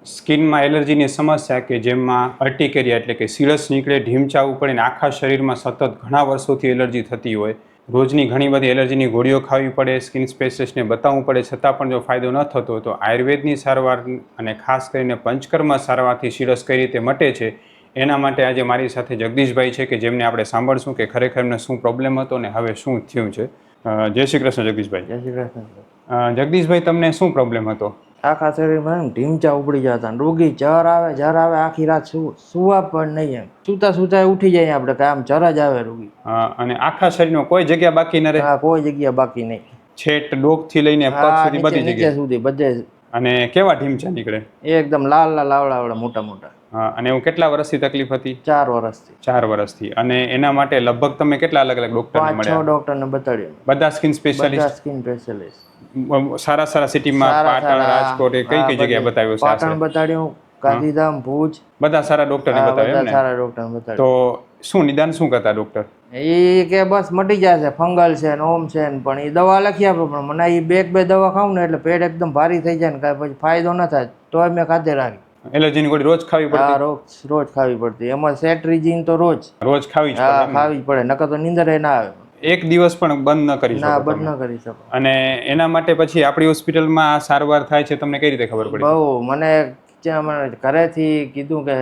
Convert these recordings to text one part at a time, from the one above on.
સ્કિનમાં એલર્જીની સમસ્યા કે જેમાં અર્ટિકેરિયા એટલે કે સીળસ નીકળે, ઢીમચાવું પડે ને આખા શરીરમાં સતત ઘણા વર્ષોથી એલર્જી થતી હોય, રોજની ઘણી બધી એલર્જીની ગોળીઓ ખાવી પડે, સ્કિન સ્પેશિયલિસ્ટને બતાવવું પડે, છતાં પણ જો ફાયદો ન થતો હોય તો આયુર્વેદની સારવાર અને ખાસ કરીને પંચકર્મ સારવારથી સીળસ કઈ રીતે મટે છે એના માટે આજે મારી સાથે જગદીશભાઈ છે કે જેમને આપણે સાંભળશું કે ખરેખર એમને શું પ્રોબ્લેમ હતો ને હવે શું થયું છે. જય શ્રી કૃષ્ણ જગદીશભાઈ. જય શ્રી કૃષ્ણ. જગદીશભાઈ, તમને શું પ્રોબ્લેમ હતો? આખા શરીરમાં ઢીમચા ઉપડી જતા, રોગી જર આવે આખી રાત સુવા પણ નહીં, એમ સુતા સુતા ઉઠી જાય આપણે કે આમ જર જ આવે રોગી. અને આખા શરીરમાં કોઈ જગ્યા બાકી ન રહે? કોઈ જગ્યા બાકી નહીં, છેટ ડોકથી લઈને પગ સુધી બધી જગ્યાએ સુધી બધે. અને કેવા ઢીમચા નીકળે? એકદમ લાલ લાલ આવડા મોટા મોટા. અને એવું કેટલા વર્ષથી તકલીફ હતી? 4 વર્ષથી. 4 વર્ષથી. અને એના માટે લગભગ તમે કેટલા અલગ અલગ ડોક્ટરને મળ્યા? 5-6 ડોક્ટરને બતાડ્યું. બધા સ્કિન સ્પેશિયાલિસ્ટ? સ્કિન સ્પેશિયાલિસ્ટ સારા સિટીમાં પાટણ, રાજકોટ કઈ જગ્યાએ બતાવ્યું છે? પાટણ બતાડ્યું, ગાંધીધામ, ભુજ, બધા સારા ડોક્ટરને બતાવ્યું ને? સારા ડોક્ટરને બતાવ્યું. તો શું નિદાન શું કરતા ડોક્ટર? એ કે બસ મટી જશે, ફંગલ છે ને ઓમ છે ને, પણ એ દવા લખી આપે, પણ મને એ બે દવા ખાવું ને એટલે પેટ એકદમ ભારી થઈ જાય ને કાંઈ પછી ફાયદો ન થાય તો મેં ખાતે રાખી. એલર્જીની ગોળી રોજ ખાવી પડતી? હા, રોજ ખાવી પડતી. એમાં સેટ્રીજીન તો રોજ ખાવી જ પડે. ખાવી જ પડે, નકર તો નીંદર ના આવે. એક દિવસ પણ બંધ ન કરી શકો? ના, બંધ ન કરી શકો. અને એના માટે પછી આપણી હોસ્પિટલમાં આ સારવાર થાય છે, તમને કઈ રીતે ખબર પડી? બહુ મને ઘરેથી કીધું કે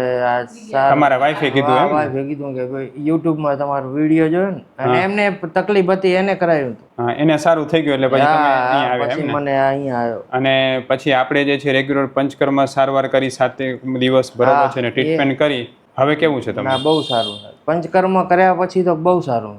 તમારા વાઈફે કીધું? વાઈફે કીધું કે ભાઈ યુટ્યુબમાં તમારો વિડીયો જોયો ને, અને એમને તકલીફ હતી એને કરાવ્યું હતું. એને સારું થઈ ગયું એટલે પછી તમે અહીંયા આવ્યા? પછી મને અહીંયા આવ્યો. અને પછી આપણે જે છે રેગ્યુલર પંચકર્મ સારવાર કરી 7 દિવસ બરોબર છે ને ટ્રીટમેન્ટ કરી, હવે કેવું છે તમને? બહુ સારું. પંચકર્મ કર્યા પછી તો બહુ સારું.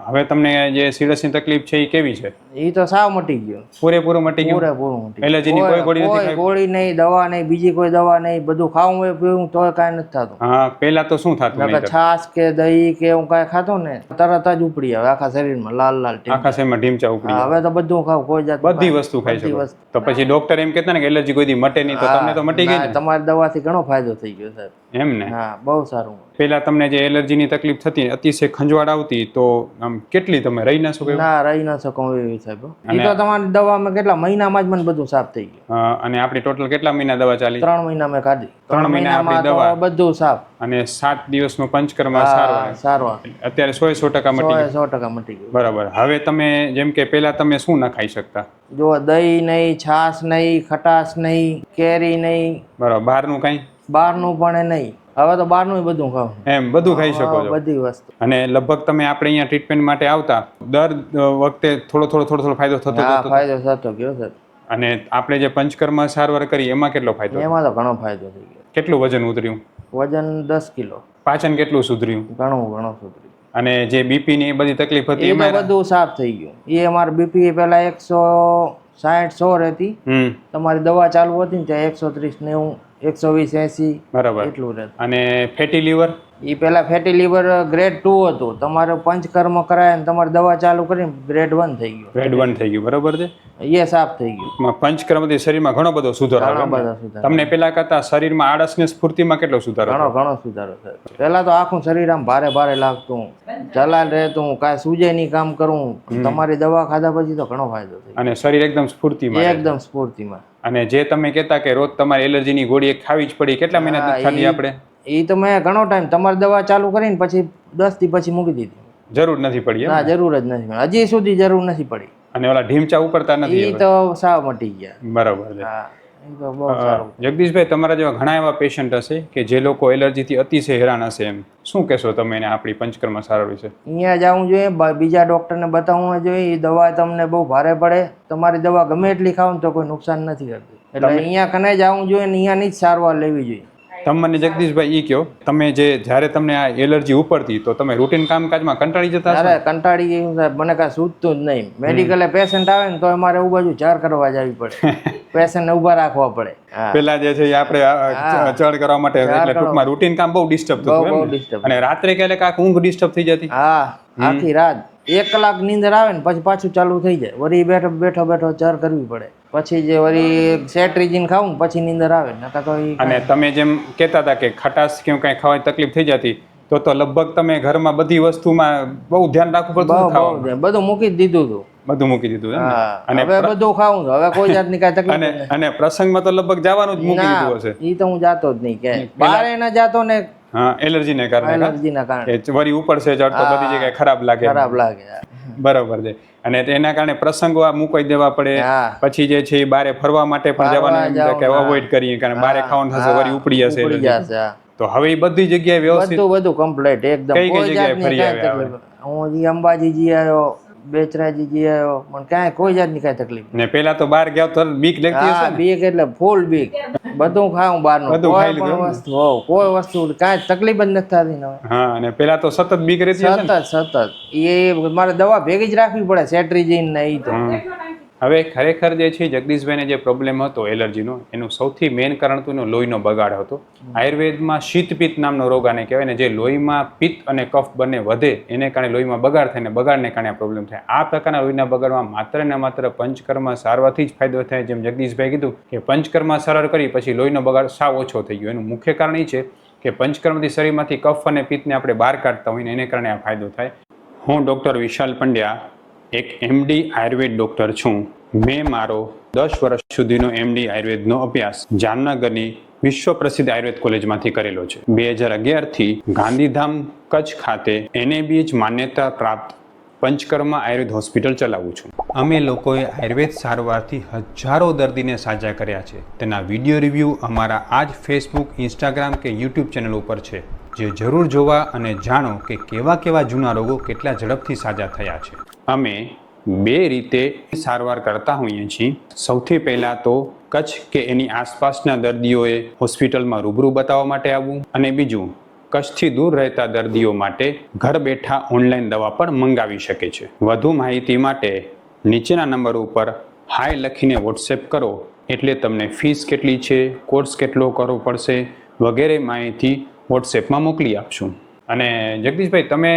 હવે તમને જે સીળસની તકલીફ છે એ કેવી છે? એ તો સાવ મટી ગયો, પૂરેપૂરું મટી ગયું. એલર્જીની કોઈ ગોળી નથી? ગોળી નહીં, દવા નહીં, બીજી કોઈ દવા નહીં, બધું ખાવું હોય પીવું તો કાંઈ નથી થતું. પહેલા તો શું થતું? છાશ કે દહીં કે એવું કાંઈ ખાતો ને તરત જ ઉપડી આવે આખા શરીરમાં, લાલ લાલ આખા શરીરમાં ઢીમચા ઉપડી. હવે તો બધું ખાવ, કોઈ જાત બધી વસ્તુ ખાઈ શકો. તો પછી ડોક્ટર એમ કહેતા ને કે એલર્જી કોઈ દી મટે નહીં, તો તમને તો મટી ગઈ. તમારી દવાથી ઘણો ફાયદો થઈ ગયો સાહેબ. એમ ને? હા, બહુ સારું. પેલા તમને જે એલર્જીની તકલીફ થતી, અતિશય ખંજવાળ આવતી, તો આમ કેટલી તમે રહી ન શકો? ના, રહી ન શકો એવી સાહેબ. એ તો તમારી દવામાં કેટલા મહિનામાં જ મને બધું સાફ થઈ ગયું. અને આપણી ટોટલ કેટલા મહિના દવા ચાલી? 3 મહિના મેં ખાધી. 3 મહિના આપણી દવા બધું સાફ. અને 7 દિવસનો પંચકર્મ સારવાર અત્યારે 100% મટી ગયું? 100% મટી ગયું. બરાબર. હવે તમે જેમ કે પેલા તમે શું ન ખાઈ શકતા? જો દહીં નહીં, છાશ નહીં, ખટાશ નહીં, કેરી નહીં. બરાબર. બહારનું કઈ? બહારનું પણ નહીં. હવે તો બહારનું બધું ખાવ. એમ બધું ખાઈ શકો છો? બધી વસ્તુ. અને લગભગ તમે આપણે અહીંયા ટ્રીટમેન્ટ માટે આવતા દર વખતે થોડો ફાયદો થતો? ફાયદો થતો ગયો સર. અને આપણે જે પંચકર્મ સારવાર કરી એમાં કેટલો ફાયદો? એમાં તો ઘણો ફાયદો થઈ ગયો. કેટલું વજન ઉતર્યું? વજન 10 કિલો. પાચન કેટલું સુધર્યું? ઘણું સુધર્યું. અને જે બીપી ની એ બધી તકલીફ હતી એમાં બધું સાફ થઈ ગયું. એ અમારે બીપી પેલા 160-100 રહેતી, તમારી દવા ચાલુ હતી ને ત્યાં 130-90, 120-80 બરાબર એટલું રહેતું. અને ફેટી લીવર? એ પેલા ફેટી લીવર ગ્રેડ 2 હતું. તમારે પંચકર્મ કરાય ને તમારી દવા ચાલુ કરીને ગ્રેડ 1 થઈ ગયું. ગ્રેડ 1 થઈ ગયું. બરાબર છે. એ સાફ થઈ ગયું. પંચકર્મથી શરીરમાં ઘણો બધો સુધારો આવે. તમને પેલા કરતા શરીરમાં આળસ ને સ્ફૂર્તિમાં કેટલો સુધારો? ઘણો સુધારો થયો. પેલા તો આખું શરીર આમ ભારે લાગતું, ચલાલ રહેતું, કાંઈ સૂજે નહીં કામ કરું. તમારી દવા ખાધા પછી તો ઘણો ફાયદો થયો. અને શરીર એકદમ સ્ફૂર્તિમાં. અને જે તમે કહેતા કે રોજ તમારી એલર્જીની ગોળી એક ખાવી જ પડી, કેટલા મહિના ખાધી આપણે? એ તો મેં ઘણો ટાઈમ તમારી દવા ચાલુ કરીને પછી 10 દી પછી મૂકી દીધી. જરૂર નથી પડી? ના, જરૂર જ નથી. હજી સુધી જરૂર નથી પડી. અને ઓલા ઢીમચા ઉપડતા નથી? એ તો સાવ મટી ગયા. બરાબર છે. જગદીશભાઈ, તમારા જેવા ઘણા એવા પેશન્ટ હશે કે જે લોકો એલર્જીથી અતિશય હેરાન હશે, એમ શું કહેશો તમે એને આપણી પંચકર્મ સારવાર વિશે? અહીંયા જવું જોઈએ, બીજા ડોક્ટરને બતાવવું જોઈએ. એ દવા તમને બહુ ભારે પડે, તમારી દવા ગમે એટલી ખાવ ને તો કોઈ નુકસાન નથી કરતી. એટલે અહીંયા કને જવું જોઈએ ને અહીંયાની જ સારવાર લેવી જોઈએ. તમે મને જગદીશભાઈ કહો, તમે જ્યારે તમને આ એલર્જી ઉપડતી તો તમે રૂટીન કામકાજમાં કંટાળી જતા? અરે કંટાળી ગયું સાહેબ, મને કાંઈ સૂઝતું જ નહીં. મેડિકલે પેશન્ટ આવે ને તો અમારે એવું બાજુ ચર કરવા જવી પડે, પેશન્ટને ઊભા રાખવા પડે. પેલા જે છે આપણે ચડ કરવા માટે, એટલે ટૂંકમાં રૂટીન કામ બહુ ડિસ્ટર્બ થતું. અને રાત્રે ક્યારેક આંખ ઊંઘ ડિસ્ટર્બ થઈ જતી? હા, આખી રાત 1 કલાક નીંદર આવે ને પછી પાછું ચાલુ થઈ જાય. વળી બેઠો ચર કરવી પડે. પછી જે વળી સેટ્રીજીન ખાવું ને પછી નીંદર આવે. અને તમે જેમ કહેતા હતા કે ખટાશ કે કાંઈ ખાવાની તકલીફ થઈ જતી, તો લગભગ તમે ઘરમાં બધી વસ્તુમાં બહુ ધ્યાન રાખવું પડતું? બધું મૂકી જ દીધું હતું. બધું મૂકી દીધું એમ ને? હા અને હવે બધું ખાવું છું. હવે કોઈ જાતની કાંઈ તકલીફ અને અને પ્રસંગમાં તો લગભગ જવાનું જ મૂકી દીધું હશે. ઈ તો હું જાતો જ નહીં કે બહાર ના જાતો ને હા, એલર્જીને કારણે એલર્જીના કારણે કે વરી ઉપર છે ચડતો બધી જગ્યાએ ખરાબ લાગે. ખરાબ લાગે. બરોબર છે. અને એના કારણે પ્રસંગો આ મુકાઈ દેવા પડે. હા પછી જે છે એ બારે ફરવા માટે પણ જવાનું એમ કે અવોઇડ કરીએ કારણ બારે ખાવાનું થશે વરી ઉપડી જશે ઉપડી allergy. જશે. હા. તો હવે એ બધી જગ્યાએ વ્યવસ્થિત બધું કમ્પ્લીટ એકદમ કઈ કઈ કોઈ જગ્યાએ જાતની ફરી કાંઈ આવ્યા તકલીફ. હું જી અંબાજી જી આવ્યો, બેચરાજી જી આવ્યો, પણ કાંઈ કોઈ જાતની કાંઈ તકલીફ ને પેલા તો બાર ગયા તો બીક નહીં. લાગતી હા હશે ને? બીક એટલે ફૂલ બીક. બધું ખાવું બહારનું, બધું કોઈ ખાઈ લીધું પણ એમ ને? વસ્તુ હોવ, કોઈ વસ્તુ કાંઈ તકલીફ જ નથી થતી ને હવે. હા, અને પેલા તો સતત બીક રહેતી હશે ને? સતત એ મારે દવા ભેગી જ રાખવી પડે, સેટ્રીજીન ને ઈ તો. હવે ખરેખર જે છે જગદીશભાઈને જે પ્રોબ્લેમ હતો એલર્જીનો એનું સૌથી મેઇન કારણ તો એનો લોહીનો બગાડ હતો. આયુર્વેદમાં શીતપિત્ત નામનો રોગ આને કહેવાય ને, જે લોહીમાં પિત્ત અને કફ બંને વધે એને કારણે લોહીમાં બગાડ થાય ને બગાડને કારણે આ પ્રોબ્લેમ થાય. આ પ્રકારના લોહીના બગાડમાં માત્ર ને માત્ર પંચકર્મ સારવારથી જ ફાયદો થાય. જેમ જગદીશભાઈ કીધું કે પંચકર્મ સારવાર કરી પછી લોહીનો બગાડ સાવ ઓછો થઈ ગયો. એનું મુખ્ય કારણ એ છે કે પંચકર્મથી શરીરમાંથી કફ અને પિત્તને આપણે બહાર કાઢતા હોય ને એને કારણે આ ફાયદો થાય. હું ડૉક્ટર વિશાલ પંડ્યા એક MD આયુર્વેદ ડૉક્ટર છું. મેં મારો 10 વર્ષ સુધીનો MD આયુર્વેદનો અભ્યાસ જામનગરની વિશ્વ પ્રસિદ્ધ આયુર્વેદ કોલેજમાંથી કરેલો છે. 2011થી ગાંધીધામ કચ્છ ખાતે NABH માન્યતા પ્રાપ્ત પંચકર્મા આયુર્વેદ હોસ્પિટલ ચલાવું છું. અમે લોકોએ આયુર્વેદ સારવારથી હજારો દર્દીને સાજા કર્યા છે. તેના વિડીયો રિવ્યૂ અમારા આ જ ફેસબુક, ઇન્સ્ટાગ્રામ કે યુટ્યુબ ચેનલ ઉપર છે, જે જરૂર જોવા અને જાણો કે કેવા કેવા જૂના રોગો કેટલા ઝડપથી સાજા થયા છે. અમે 2 રીતે સારવાર કરતા હોઈએ છીએ. સૌથી પહેલાં તો કચ્છ કે એની આસપાસના દર્દીઓએ હોસ્પિટલમાં રૂબરૂ બતાવવા માટે આવવું, અને બીજું કચ્છથી દૂર રહેતા દર્દીઓ માટે ઘર બેઠા ઓનલાઈન દવા પણ મંગાવી શકે છે. વધુ માહિતી માટે નીચેના નંબર ઉપર હાય લખીને વોટ્સએપ કરો એટલે તમને ફીસ કેટલી છે, કોર્સ કેટલો કરવો પડશે વગેરે માહિતી વોટ્સએપમાં મોકલી આપશું. અને જગદીશભાઈ, તમે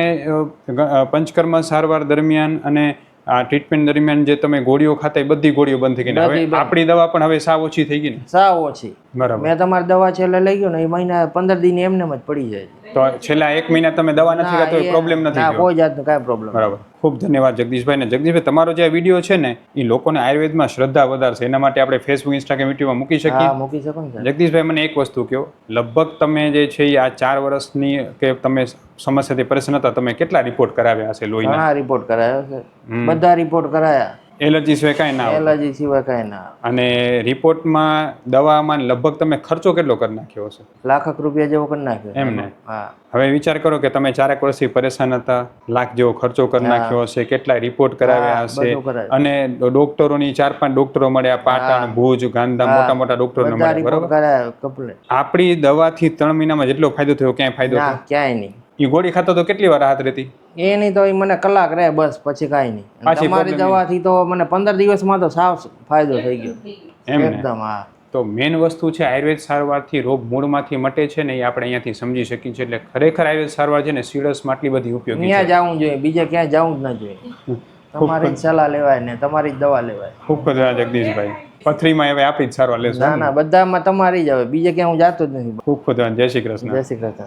પંચકર્મ સારવાર દરમિયાન અને આ ટ્રીટમેન્ટ દરમિયાન જે તમે ગોળીઓ ખાતા એ બધી ગોળીઓ બંધ થઈ ગઈ ને? હવે આપણી દવા પણ હવે સાવ ઓછી થઈ ગઈ ને? સાવ ઓછી. બરાબર. મેં તમારી દવા છેલ્લે લઈ ગયો ને એ મહિના 15 દિન એમને જ પડી જાય. તો છેલ્લા 1 મહિના તમે દવા નથી ખાતો એ પ્રોબ્લેમ નથી ના, થયો? કોઈ જાતનો કાંઈ પ્રોબ્લેમ. બરાબર. ખૂબ ધન્યવાદ જગદીશભાઈ. ને જગદીશભાઈ, તમારો જે વિડીયો છે ને એ લોકોને આયુર્વેદમાં શ્રદ્ધા વધારશે. એના માટે આપણે ફેસબુક, ઇન્સ્ટાગ્રામ, યુટ્યુબમાં મૂકી શકીએ? હા, મૂકી શકો ને. જગદીશભાઈ, મને એક વસ્તુ કહો, લગભગ તમે જે છે આ 4 વર્ષની કે તમે સમસ્યાથી પરેશાન હતા, તમે કેટલા રિપોર્ટ કરાવ્યા હશે લોહીના? ઘણા રિપોર્ટ કરાયા છે, બધા રિપોર્ટ કરાયા. એલર્જી સિવાય કાંઈ ના આવે? એલર્જી સિવાય કાંઈ ના આવે. અને રિપોર્ટમાં દવામાં લગભગ તમે ખર્ચો કેટલો કરી નાખ્યો હશે? લાખક રૂપિયા જેવો કરી નાખ્યો. એમ ને? હા. હવે વિચાર કરો કે તમે 4 વર્ષથી પરેશાન હતા, લાખ જેવો ખર્ચો કરી નાખ્યો હશે, કેટલાય રિપોર્ટ કરાવ્યા હશે, બધું કરાવ્યું. અને ડોક્ટરોની 4-5 ડોક્ટરો મળ્યા, પાટણ, ભુજ, ગાંધીધામ, મોટા મોટા ડોક્ટરોને બધા મળ્યા, રિપોર્ટ બરાબર? કરાયા કમ્પ્લીટ. આપણી દવાથી 3 મહિનામાં જેટલો ફાયદો થયો, ક્યાંય ફાયદો ના, થયો? ક્યાંય નહીં. એ ગોળી ખાતો તો કેટલી વાર રાહત રહેતી? એ નહીં તો મને કલાક રહે બસ, પછી કાંઈ નહીં. અને પાછી તમારી problem દવાથી તો મને 15 દિવસમાં તો સાવ ફાયદો થઈ ગયો એમ ને? એકદમ. હા. તો મેઇન વસ્તુ છે આયુર્વેદ સારવારથી રોગ મૂળમાંથી મટે છે ને, એ આપણે અહીંયાથી સમજી શકીએ છીએ. એટલે ખરેખર આયુર્વેદ સારવાર છે ને સિરિયસમાં આટલી બધી ઉપયોગી ત્યાં છે. જવું જોઈએ, બીજે ક્યાંય જવું જ ના જોઈએ. તમારી જ સલાહ લેવાય ને તમારી જ દવા લેવાય. ખૂબ ખૂબ ધન્યવાદ જગદીશભાઈ. પથરીમાં હવે આપી જ સારવાર લેશો? ના ના, બધામાં તમારી જ આવે, બીજે ક્યાં હું જાતો જ નથી. ખૂબ ખૂબ ધન્યવાદ. જય શ્રી કૃષ્ણ. જય શ્રી કૃષ્ણ.